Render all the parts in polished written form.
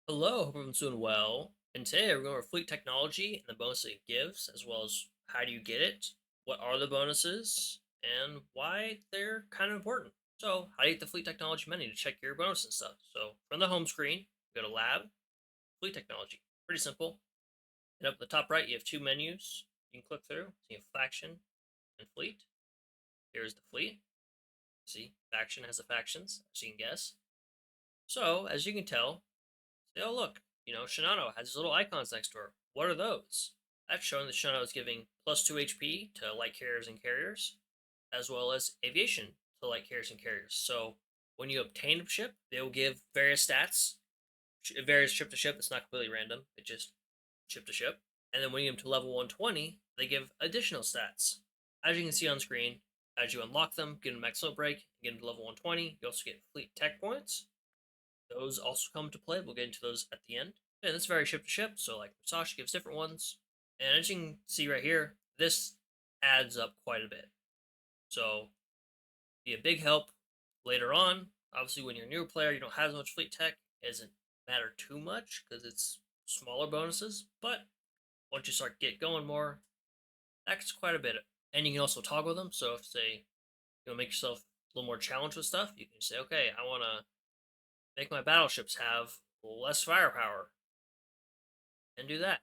Hello, hope everyone's doing well. And today we're going over fleet technology and the bonus it gives, as well as how do you get it, what are the bonuses, and why they're kind of important. So, how do you get the fleet technology menu to check your bonus and stuff? So, from the home screen, go to Lab, Fleet Technology. Pretty simple. And up at the top right, you have two menus you can click through. So, you have Faction and Fleet. Here's the fleet. See, Faction has the factions, as you can guess. So, as you can tell, say, oh, look, Shinano has his little icons next to her. What are those? That's showing that Shinano is giving plus 2 HP to light carriers and carriers, as well as aviation to light carriers and carriers. So when you obtain a ship, they will give various stats. It varies ship to ship. It's not completely random. It just ship to ship. And then when you get them to level 120, they give additional stats. As you can see on screen, as you unlock them, get them max slow break, get them to level 120, you also get fleet tech points. Those also come to play. We'll get into those at the end. And this varies ship to ship, so like Musashi gives different ones. And as you can see right here, this adds up quite a bit. So be a big help later on. Obviously, when you're a newer player, you don't have as much fleet tech. It doesn't matter too much because it's smaller bonuses. But once you start get going more, that's quite a bit. And you can also toggle them. So if say make yourself a little more challenged with stuff, you can say, okay, I want to make my battleships have less firepower and do that.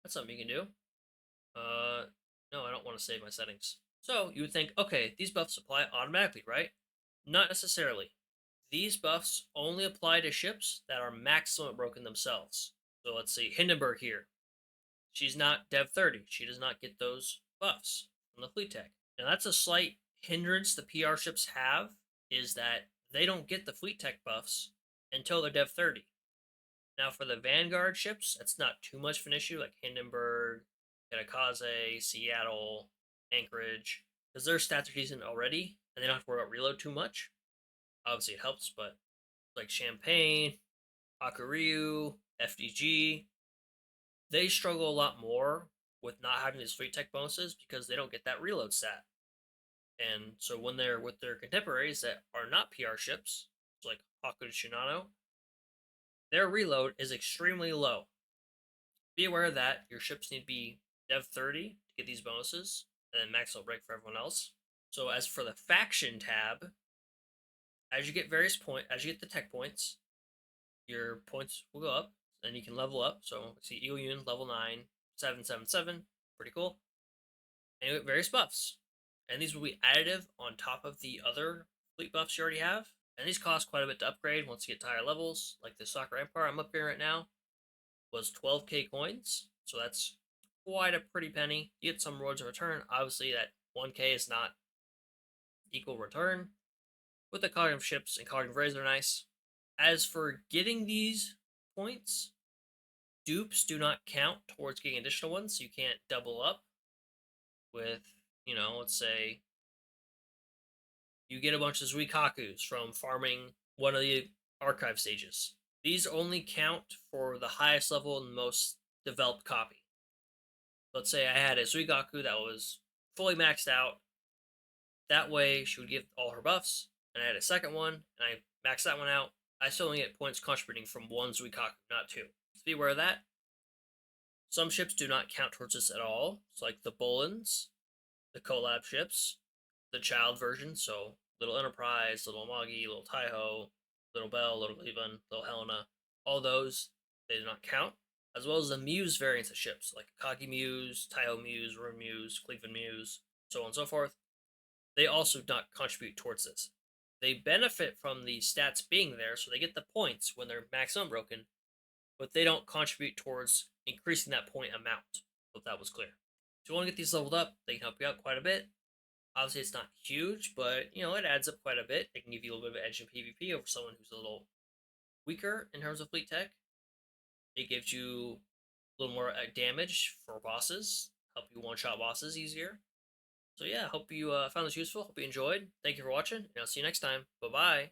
That's something you can do. No, I don't want to save my settings. So you would think, okay, these buffs apply automatically, right? Not necessarily. These buffs only apply to ships that are maximum broken themselves. So let's see, Hindenburg here. She's not Dev 30. She does not get those buffs from the fleet tech. Now that's a slight hindrance the PR ships have, is that they don't get the fleet tech buffs until they're Dev 30. Now, for the Vanguard ships, that's not too much of an issue, like Hindenburg, Kitakaze, Seattle, Anchorage, because their stats are decent already, and they don't have to worry about reload too much. Obviously, it helps, but like Champagne, Hakuryu, FDG, they struggle a lot more with not having these fleet tech bonuses because they don't get that reload stat. And so when they're with their contemporaries that are not PR ships, like Haku Shinano, their reload is extremely low. Be aware that your ships need to be Dev 30 to get these bonuses, and then max break for everyone else. So as for the faction tab, as you get as you get the tech points, your points will go up, and you can level up. So see Eagle Union level 9, 777, pretty cool. And you get various buffs. And these will be additive on top of the other fleet buffs you already have. And these cost quite a bit to upgrade once you get to higher levels, like the Soccer Empire I'm upgrading right now was 12k coins, so that's quite a pretty penny. You get some rewards in return. Obviously, that 1k is not equal return. With the cognitive ships and cognitive rays, are nice. As for getting these points, dupes do not count towards getting additional ones, so you can't double up with, let's say you get a bunch of Zuikakus from farming one of the archive stages. These only count for the highest level and most developed copy. Let's say I had a Zuigaku that was fully maxed out. That way, she would get all her buffs, and I had a second one, and I maxed that one out. I still only get points contributing from one Zuikaku, not two. So be aware of that. Some ships do not count towards this at all. It's like the Bolins, the collab ships, the child version, so Little Enterprise, Little Amagi, Little Taiho, Little Bell, Little Cleveland, Little Helena. All those, they do not count. As well as the Muse variants of ships, like Kagi Muse, Taiho Muse, Rune Muse, Cleveland Muse, so on and so forth. They also do not contribute towards this. They benefit from the stats being there, so they get the points when they're max unbroken, but they don't contribute towards increasing that point amount. Hope that was clear. If you want to get these leveled up, they can help you out quite a bit. Obviously, it's not huge, but it adds up quite a bit. It can give you a little bit of edge in PvP over someone who's a little weaker in terms of fleet tech. It gives you a little more damage for bosses, help you one-shot bosses easier. So yeah, hope you found this useful. Hope you enjoyed. Thank you for watching, and I'll see you next time. Bye-bye.